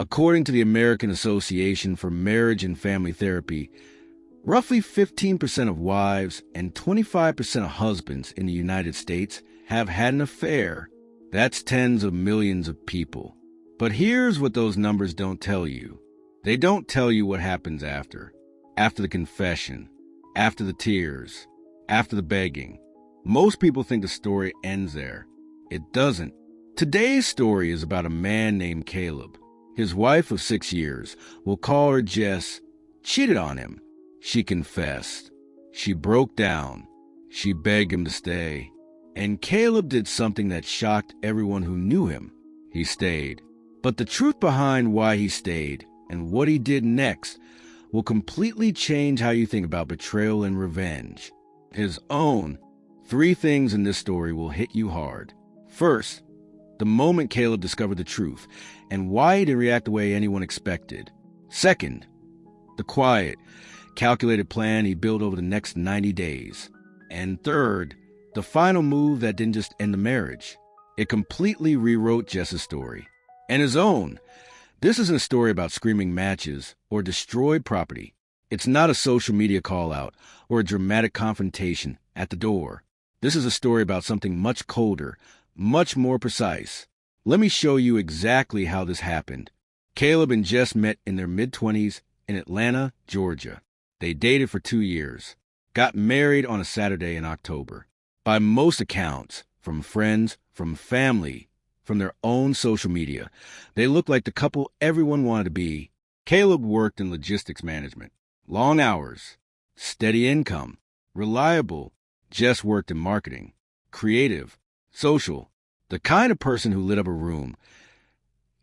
According to the American Association for Marriage and Family Therapy, roughly 15% of wives and 25% of husbands in the United States have had an affair. That's tens of millions of people. But here's what those numbers don't tell you. They don't tell you what happens after. After the confession, after the tears, after the begging. Most people think the story ends there. It doesn't. Today's story is about a man named Caleb. His wife of 6 years, we'll call her Jess, cheated on him. She confessed. She broke down. She begged him to stay. And Caleb did something that shocked everyone who knew him. He stayed. But the truth behind why he stayed and what he did next will completely change how you think about betrayal and revenge. His own 3 things in this story will hit you hard. First, the moment Caleb discovered the truth and why he didn't react the way anyone expected. Second, the quiet, calculated plan he built over the next 90 days. And third, the final move that didn't just end the marriage. It completely rewrote Jess's story. And his own. This isn't a story about screaming matches or destroyed property. It's not a social media call-out or a dramatic confrontation at the door. This is a story about something much colder, much more precise. Let me show you exactly how this happened. Caleb and Jess met in their mid-20s in Atlanta, Georgia. They dated for 2 years, got married on a Saturday in October. By most accounts, from friends, from family, from their own social media, they looked like the couple everyone wanted to be. Caleb worked in logistics management, long hours, steady income, reliable. Jess worked in marketing, creative, social, the kind of person who lit up a room.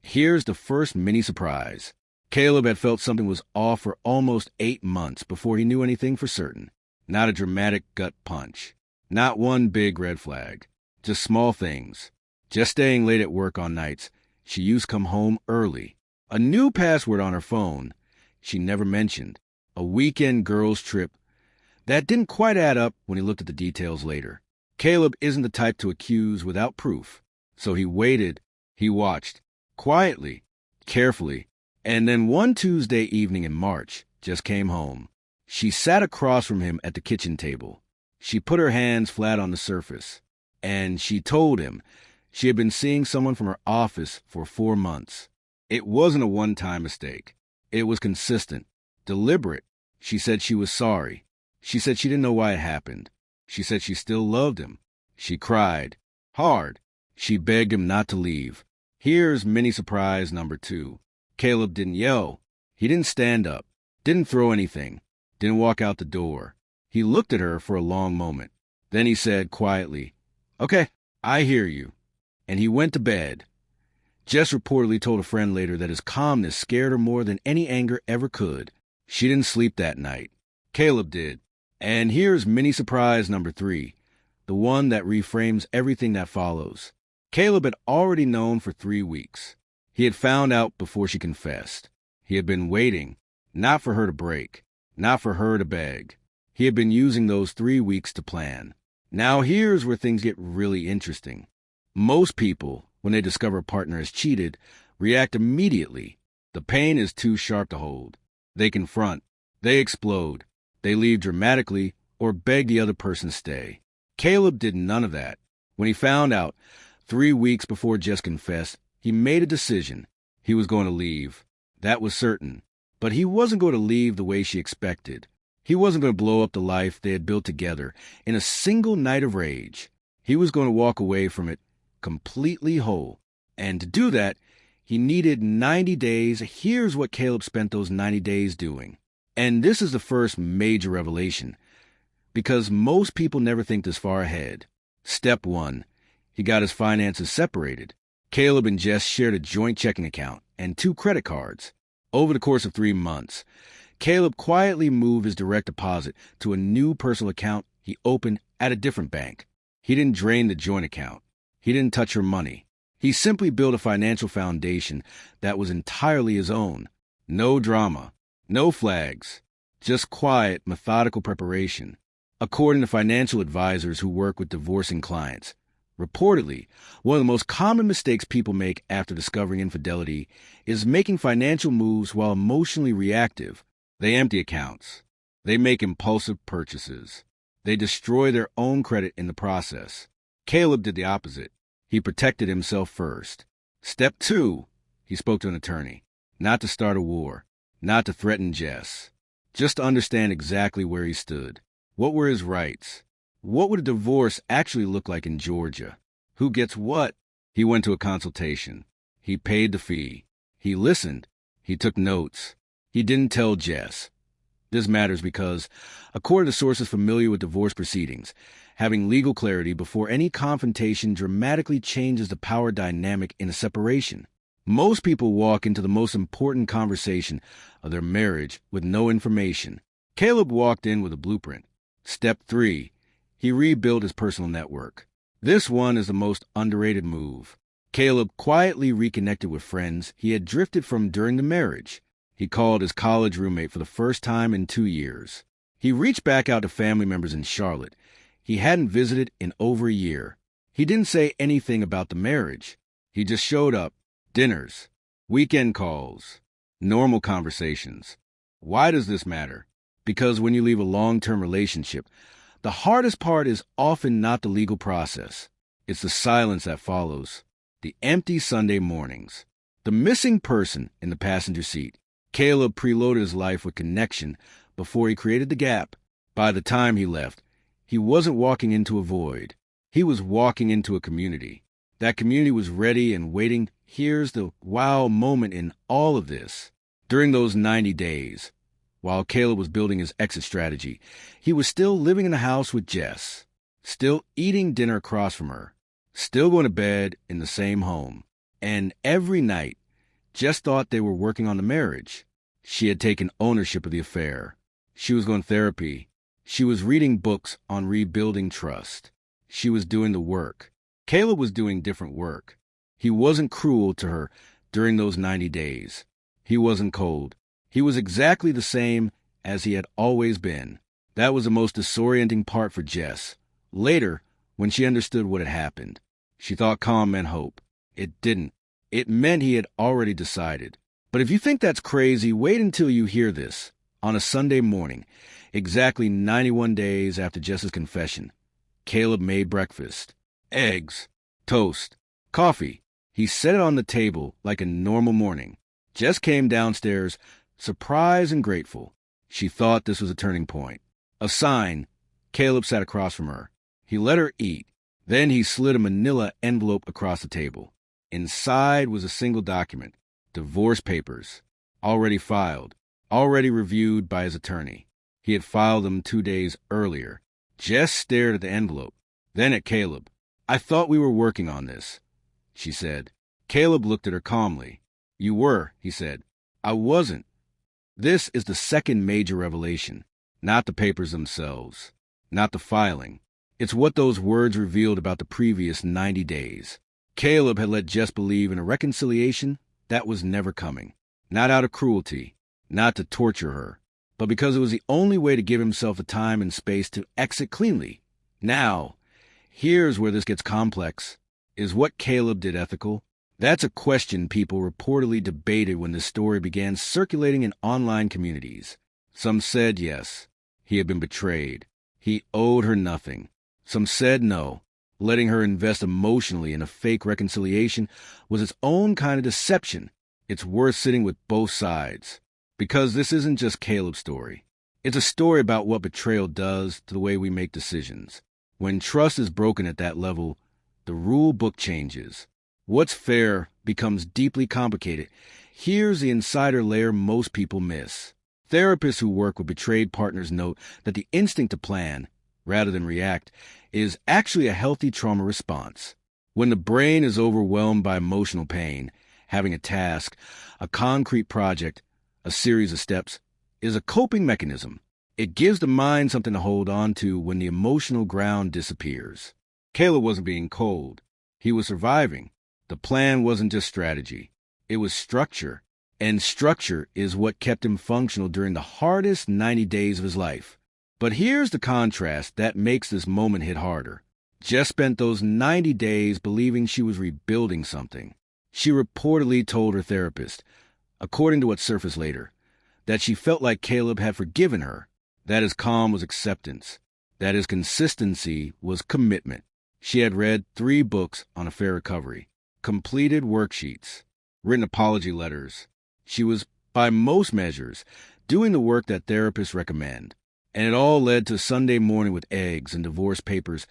Here's the first mini surprise. Caleb had felt something was off for almost 8 months before he knew anything for certain. Not a dramatic gut punch. Not one big red flag. Just small things. Just staying late at work on nights. She used to come home early. A new password on her phone she never mentioned. A weekend girls' trip that didn't quite add up when he looked at the details later. Caleb isn't the type to accuse without proof. So he waited. He watched. Quietly. Carefully. And then one Tuesday evening in March, Jess came home. She sat across from him at the kitchen table. She put her hands flat on the surface. And she told him she had been seeing someone from her office for 4 months. It wasn't a one-time mistake. It was consistent, deliberate. She said she was sorry. She said she didn't know why it happened. She said she still loved him. She cried. Hard. She begged him not to leave. Here's mini surprise number 2. Caleb didn't yell. He didn't stand up. Didn't throw anything. Didn't walk out the door. He looked at her for a long moment. Then he said quietly, "Okay, I hear you." And he went to bed. Jess reportedly told a friend later that his calmness scared her more than any anger ever could. She didn't sleep that night. Caleb did. And here's mini surprise number 3, the one that reframes everything that follows. Caleb had already known for 3 weeks. He had found out before she confessed. He had been waiting, not for her to break, not for her to beg. He had been using those 3 weeks to plan. Now here's where things get really interesting. Most people, when they discover a partner has cheated, react immediately. The pain is too sharp to hold. They confront. They explode. They leave dramatically or beg the other person to stay. Caleb did none of that. When he found out, 3 weeks before Jess confessed, he made a decision. He was going to leave. That was certain. But he wasn't going to leave the way she expected. He wasn't going to blow up the life they had built together in a single night of rage. He was going to walk away from it completely whole. And to do that, he needed 90 days. Here's what Caleb spent those 90 days doing. And this is the first major revelation, because most people never think this far ahead. Step 1, he got his finances separated. Caleb and Jess shared a joint checking account and 2 credit cards. Over the course of 3 months, Caleb quietly moved his direct deposit to a new personal account he opened at a different bank. He didn't drain the joint account. He didn't touch her money. He simply built a financial foundation that was entirely his own. No drama, no flags, just quiet, methodical preparation. According to financial advisors who work with divorcing clients, Reportedly, one of the most common mistakes people make after discovering infidelity is making financial moves while emotionally reactive. They empty accounts. They make impulsive purchases. They destroy their own credit in the process. Caleb did the opposite. He protected himself first. Step 2, he spoke to an attorney. Not to start a war. Not to threaten Jess. Just to understand exactly where he stood. What were his rights? What would a divorce actually look like in Georgia? Who gets what? He went to a consultation. He paid the fee. He listened. He took notes. He didn't tell Jess. This matters because, according to sources familiar with divorce proceedings, having legal clarity before any confrontation dramatically changes the power dynamic in a separation. Most people walk into the most important conversation of their marriage with no information. Caleb walked in with a blueprint. Step 3. He rebuilt his personal network. This one is the most underrated move. Caleb quietly reconnected with friends he had drifted from during the marriage. He called his college roommate for the first time in 2 years. He reached back out to family members in Charlotte he hadn't visited in over a year. He didn't say anything about the marriage. He just showed up. Dinners, weekend calls, normal conversations. Why does this matter? Because when you leave a long-term relationship, the hardest part is often not the legal process. It's the silence that follows. The empty Sunday mornings. The missing person in the passenger seat. Caleb preloaded his life with connection before he created the gap. By the time he left, he wasn't walking into a void. He was walking into a community. That community was ready and waiting. Here's the wow moment in all of this. During those 90 days, while Caleb was building his exit strategy, he was still living in the house with Jess, still eating dinner across from her, still going to bed in the same home. And every night, Jess thought they were working on the marriage. She had taken ownership of the affair. She was going to therapy. She was reading books on rebuilding trust. She was doing the work. Caleb was doing different work. He wasn't cruel to her during those 90 days. He wasn't cold. He was exactly the same as he had always been. That was the most disorienting part for Jess. Later, when she understood what had happened, she thought calm meant hope. It didn't. It meant he had already decided. But if you think that's crazy, wait until you hear this. On a Sunday morning, exactly 91 days after Jess's confession, Caleb made breakfast. Eggs, toast, coffee. He set it on the table like a normal morning. Jess came downstairs, surprised and grateful. She thought this was a turning point. A sign. Caleb sat across from her. He let her eat. Then he slid a manila envelope across the table. Inside was a single document. Divorce papers. Already filed. Already reviewed by his attorney. He had filed them 2 days earlier. Jess stared at the envelope, then at Caleb. "I thought we were working on this," she said. Caleb looked at her calmly. "You were," he said. "I wasn't." This is the second major revelation. Not the papers themselves. Not the filing. It's what those words revealed about the previous 90 days. Caleb had let Jess believe in a reconciliation that was never coming. Not out of cruelty. Not to torture her. But because it was the only way to give himself the time and space to exit cleanly. Now, here's where this gets complex. Is what Caleb did ethical? That's a question people reportedly debated when this story began circulating in online communities. Some said yes, he had been betrayed. He owed her nothing. Some said no. Letting her invest emotionally in a fake reconciliation was its own kind of deception. It's worth sitting with both sides. Because this isn't just Caleb's story. It's a story about what betrayal does to the way we make decisions. When trust is broken at that level, the rule book changes. What's fair becomes deeply complicated. Here's the insider layer most people miss. Therapists who work with betrayed partners note that the instinct to plan, rather than react, is actually a healthy trauma response. When the brain is overwhelmed by emotional pain, having a task, a concrete project, a series of steps, is a coping mechanism. It gives the mind something to hold on to when the emotional ground disappears. Caleb wasn't being cold. He was surviving. The plan wasn't just strategy. It was structure. And structure is what kept him functional during the hardest 90 days of his life. But here's the contrast that makes this moment hit harder. Jess spent those 90 days believing she was rebuilding something. She reportedly told her therapist, according to what surfaced later, that she felt like Caleb had forgiven her, that his calm was acceptance, that his consistency was commitment. She had read 3 books on affair recovery, completed worksheets, written apology letters. She was, by most measures, doing the work that therapists recommend. And it all led to Sunday morning with eggs and divorce papers.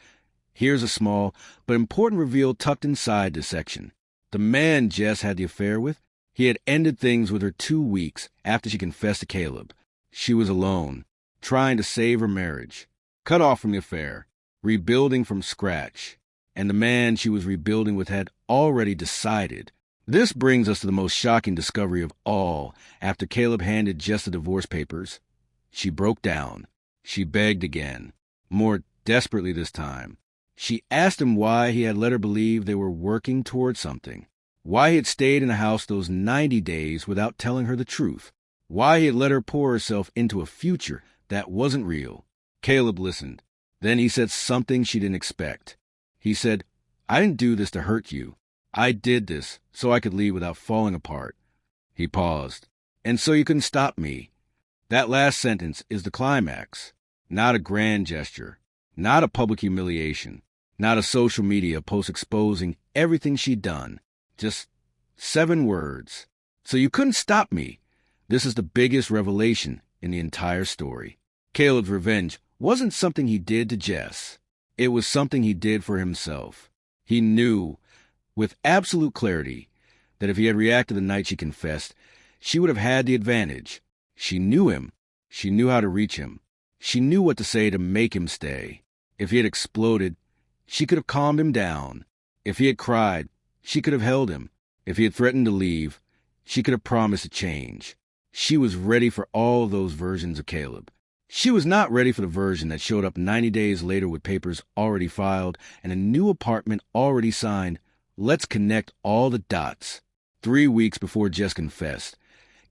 Here's a small but important reveal tucked inside this section. The man Jess had the affair with, he had ended things with her 2 weeks after she confessed to Caleb. She was alone, trying to save her marriage, cut off from the affair, rebuilding from scratch. And the man she was rebuilding with had already decided. This brings us to the most shocking discovery of all. After Caleb handed Jess the divorce papers, she broke down. She begged again, more desperately this time. She asked him why he had let her believe they were working toward something, why he had stayed in the house those 90 days without telling her the truth, why he had let her pour herself into a future that wasn't real. Caleb listened. Then he said something she didn't expect. He said, "I didn't do this to hurt you. I did this so I could leave without falling apart." He paused. "And so you couldn't stop me." That last sentence is the climax. Not a grand gesture, not a public humiliation, not a social media post exposing everything she'd done. Just 7 words. "So you couldn't stop me." This is the biggest revelation in the entire story. Caleb's revenge wasn't something he did to Jess. It was something he did for himself. He knew, with absolute clarity, that if he had reacted the night she confessed, she would have had the advantage. She knew him. She knew how to reach him. She knew what to say to make him stay. If he had exploded, she could have calmed him down. If he had cried, she could have held him. If he had threatened to leave, she could have promised a change. She was ready for all those versions of Caleb. She was not ready for the version that showed up 90 days later with papers already filed and a new apartment already signed. Let's connect all the dots. 3 weeks before Jess confessed,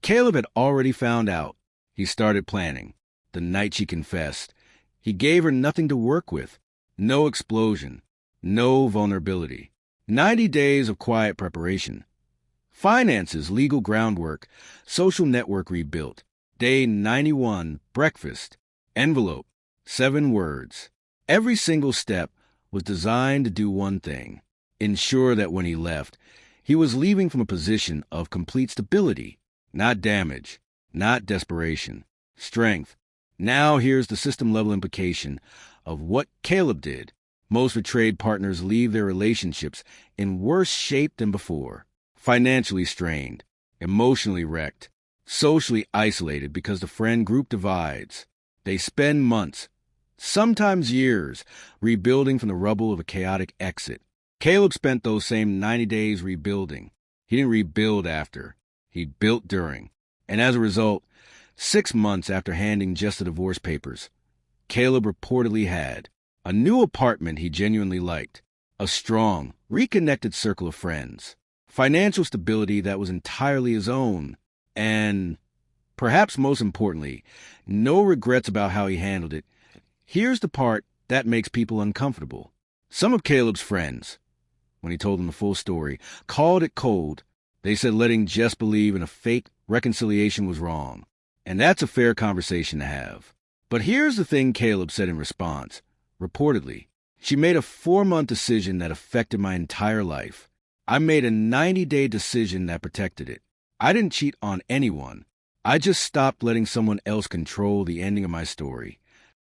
Caleb had already found out. He started planning. The night she confessed, he gave her nothing to work with. No explosion. No vulnerability. 90 days of quiet preparation. Finances, legal groundwork, social network rebuilt. Day 91, breakfast, envelope, 7 words. Every single step was designed to do one thing: ensure that when he left, he was leaving from a position of complete stability, not damage, not desperation, strength. Now here's the system-level implication of what Caleb did. Most betrayed partners leave their relationships in worse shape than before. Financially strained, emotionally wrecked, socially isolated because the friend group divides. They spend months, sometimes years, rebuilding from the rubble of a chaotic exit. Caleb spent those same 90 days rebuilding. He didn't rebuild after. He built during. And as a result, 6 months after handing Jess the divorce papers, Caleb reportedly had a new apartment he genuinely liked, a strong, reconnected circle of friends, financial stability that was entirely his own, and, perhaps most importantly, no regrets about how he handled it. Here's the part that makes people uncomfortable. Some of Caleb's friends, when he told them the full story, called it cold. They said letting Jess believe in a fake reconciliation was wrong. And that's a fair conversation to have. But here's the thing Caleb said in response. Reportedly, "She made a 4-month decision that affected my entire life. I made a 90-day decision that protected it. I didn't cheat on anyone. I just stopped letting someone else control the ending of my story."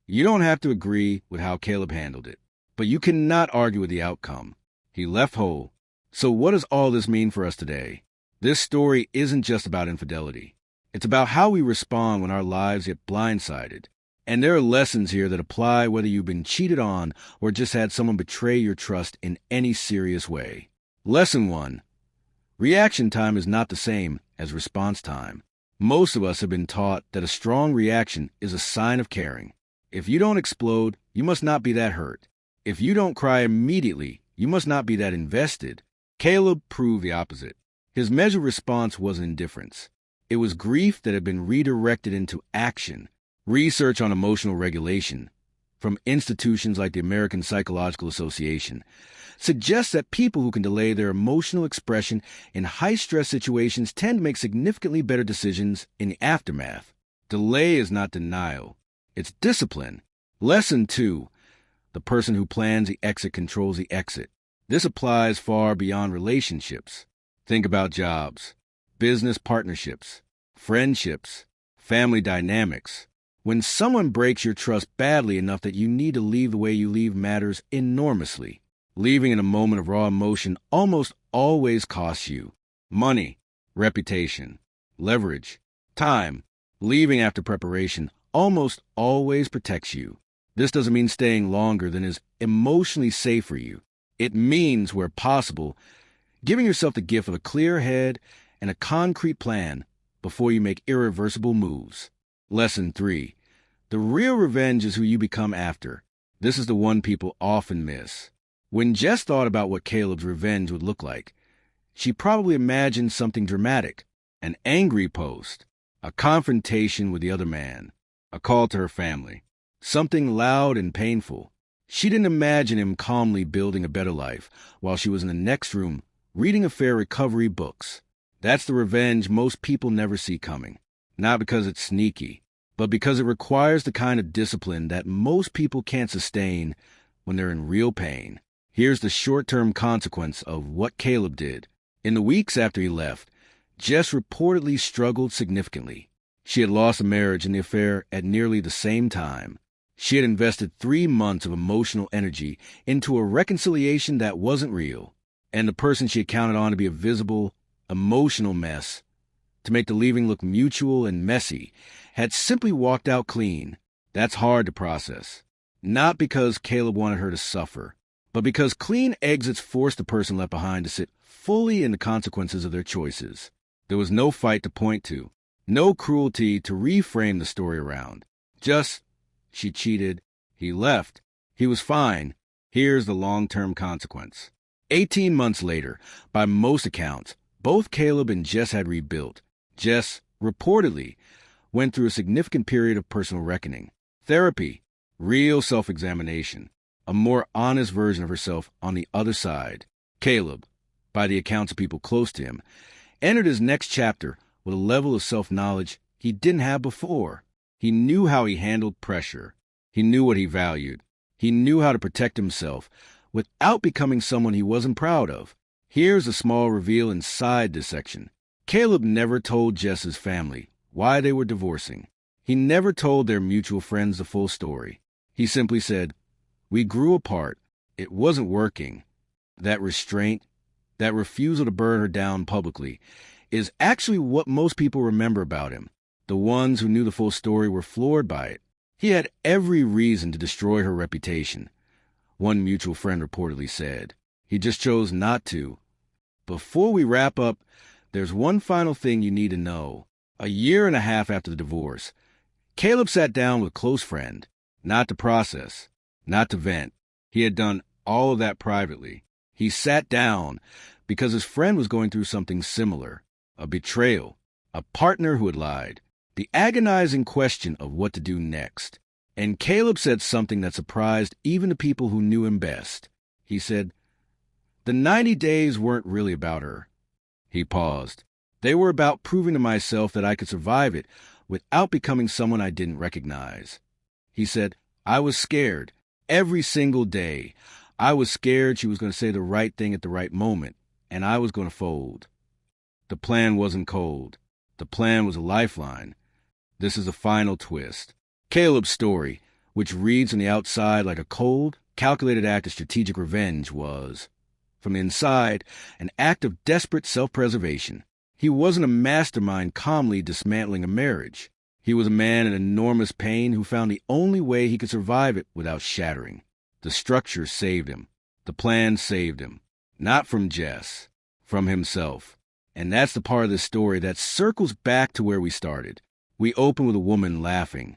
You don't have to agree with how Caleb handled it, but you cannot argue with the outcome. He left whole. So what does all this mean for us today? This story isn't just about infidelity. It's about how we respond when our lives get blindsided. And there are lessons here that apply whether you've been cheated on or just had someone betray your trust in any serious way. Lesson 1. Reaction time is not the same as response time. Most of us have been taught that a strong reaction is a sign of caring. If you don't explode, you must not be that hurt. If you don't cry immediately, you must not be that invested. Caleb proved the opposite. His measured response wasn't indifference. It was grief that had been redirected into action. Research on emotional regulation, from institutions like the American Psychological Association suggests that people who can delay their emotional expression in high-stress situations tend to make significantly better decisions in the aftermath. Delay is not denial. It's discipline. Lesson 2. The person who plans the exit controls the exit. This applies far beyond relationships. Think about jobs, business partnerships, friendships, family dynamics. When someone breaks your trust badly enough that you need to leave, the way you leave matters enormously. Leaving in a moment of raw emotion almost always costs you money, reputation, leverage, time. Leaving after preparation almost always protects you. This doesn't mean staying longer than is emotionally safe for you. It means, where possible, giving yourself the gift of a clear head and a concrete plan before you make irreversible moves. Lesson 3. The real revenge is who you become after. This is the one people often miss. When Jess thought about what Caleb's revenge would look like, she probably imagined something dramatic, an angry post, a confrontation with the other man, a call to her family, something loud and painful. She didn't imagine him calmly building a better life while she was in the next room reading affair recovery books. That's the revenge most people never see coming, not because it's sneaky, but because it requires the kind of discipline that most people can't sustain when they're in real pain. Here's the short-term consequence of what Caleb did. In the weeks after he left, Jess reportedly struggled significantly. She had lost a marriage and the affair at nearly the same time. She had invested 3 months of emotional energy into a reconciliation that wasn't real, and the person she had counted on to be a visible, emotional mess, to make the leaving look mutual and messy, had simply walked out clean. That's hard to process. Not because Caleb wanted her to suffer, but because clean exits forced the person left behind to sit fully in the consequences of their choices. There was no fight to point to, no cruelty to reframe the story around. Just, she cheated, he left, he was fine. Here's the long-term consequence. 18 months later, by most accounts, both Caleb and Jess had rebuilt. Jess, reportedly, went through a significant period of personal reckoning, therapy, real self-examination, a more honest version of herself on the other side. Caleb, by the accounts of people close to him, entered his next chapter with a level of self-knowledge he didn't have before. He knew how he handled pressure. He knew what he valued. He knew how to protect himself without becoming someone he wasn't proud of. Here's a small reveal inside this section. Caleb never told Jess's family why they were divorcing. He never told their mutual friends the full story. He simply said, "We grew apart. It wasn't working." That restraint, that refusal to burn her down publicly, is actually what most people remember about him. The ones who knew the full story were floored by it. He had every reason to destroy her reputation. One mutual friend reportedly said. He just chose not to. Before we wrap up, there's one final thing you need to know. A year and a half after the divorce, Caleb sat down with a close friend, not to process, not to vent. He had done all of that privately. He sat down because his friend was going through something similar, a betrayal, a partner who had lied, the agonizing question of what to do next. And Caleb said something that surprised even the people who knew him best. He said, "The 90 days weren't really about her." He paused. "They were about proving to myself that I could survive it without becoming someone I didn't recognize." He said, "I was scared. Every single day. I was scared she was going to say the right thing at the right moment, and I was going to fold." The plan wasn't cold. The plan was a lifeline. This is the final twist. Caleb's story, which reads on the outside like a cold, calculated act of strategic revenge, was, from the inside, an act of desperate self-preservation. He wasn't a mastermind calmly dismantling a marriage. He was a man in enormous pain who found the only way he could survive it without shattering. The structure saved him. The plan saved him. Not from Jess, from himself. And that's the part of this story that circles back to where we started. We open with a woman laughing.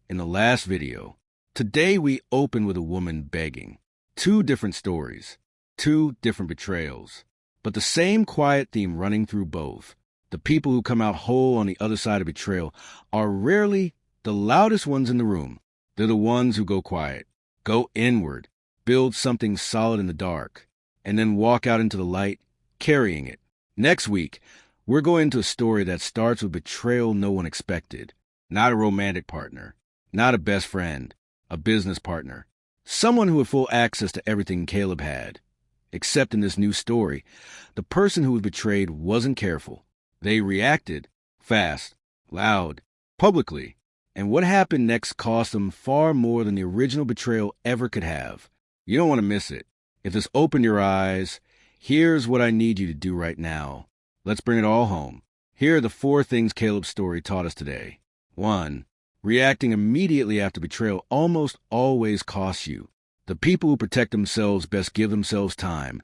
In the last video. Today we open with a woman begging. 2 different stories. 2 different betrayals. But the same quiet theme running through both. The people who come out whole on the other side of betrayal are rarely the loudest ones in the room. They're the ones who go quiet, go inward, build something solid in the dark, and then walk out into the light, carrying it. Next week, we're going into a story that starts with betrayal no one expected. Not a romantic partner, not a best friend, a business partner, someone who had full access to everything Caleb had. Except in this new story, the person who was betrayed wasn't careful. They reacted fast, loud, publicly, and what happened next cost them far more than the original betrayal ever could have. You don't want to miss it. If this opened your eyes, here's what I need you to do right now. Let's bring it all home. Here are the 4 things Caleb's story taught us today. 1. Reacting immediately after betrayal almost always costs you. The people who protect themselves best give themselves time,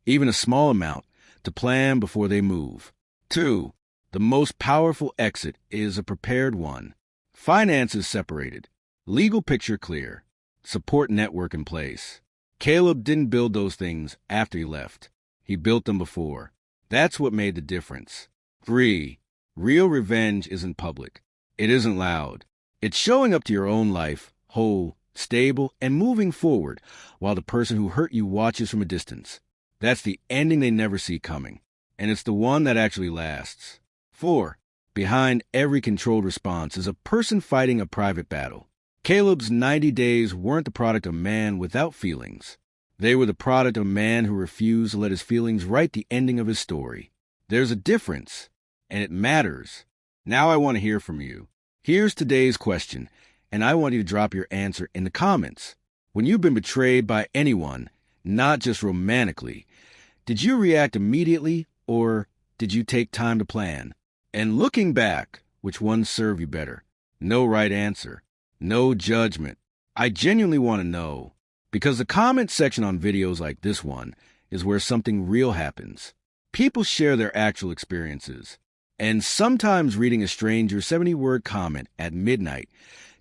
even a small amount, to plan before they move. 2. The most powerful exit is a prepared one. Finances separated. Legal picture clear. Support network in place. Caleb didn't build those things after he left. He built them before. That's what made the difference. 3. Real revenge isn't public. It isn't loud. It's showing up to your own life, whole, stable, and moving forward, while the person who hurt you watches from a distance. That's the ending they never see coming, and it's the one that actually lasts. 4. Behind every controlled response is a person fighting a private battle. Caleb's 90 days weren't the product of a man without feelings. They were the product of a man who refused to let his feelings write the ending of his story. There's a difference, and it matters. Now I want to hear from you. Here's today's question, and I want you to drop your answer in the comments. When you've been betrayed by anyone, not just romantically, did you react immediately or did you take time to plan? And looking back, which one served you better? No right answer. No judgment. I genuinely want to know, because the comment section on videos like this one is where something real happens. People share their actual experiences. And sometimes reading a stranger's 70-word comment at midnight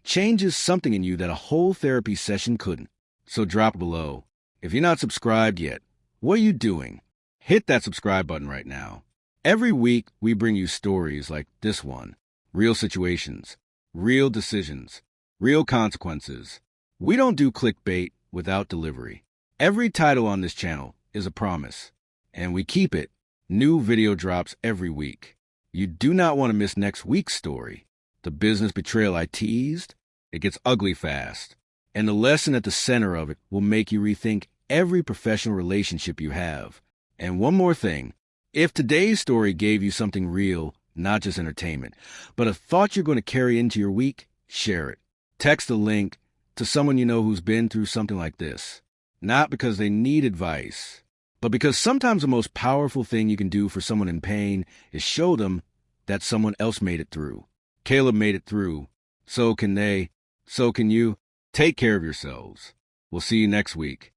changes something in you that a whole therapy session couldn't. So drop below. If you're not subscribed yet, what are you doing? Hit that subscribe button right now. Every week, we bring you stories like this one. Real situations, real decisions, real consequences. We don't do clickbait without delivery. Every title on this channel is a promise, and we keep it. New video drops every week. You do not want to miss next week's story. The business betrayal I teased, it gets ugly fast. And the lesson at the center of it will make you rethink every professional relationship you have. And one more thing, if today's story gave you something real, not just entertainment, but a thought you're going to carry into your week, share it. Text the link to someone you know who's been through something like this. Not because they need advice, but because sometimes the most powerful thing you can do for someone in pain is show them that someone else made it through. Caleb made it through. So can they. So can you. Take care of yourselves. We'll see you next week.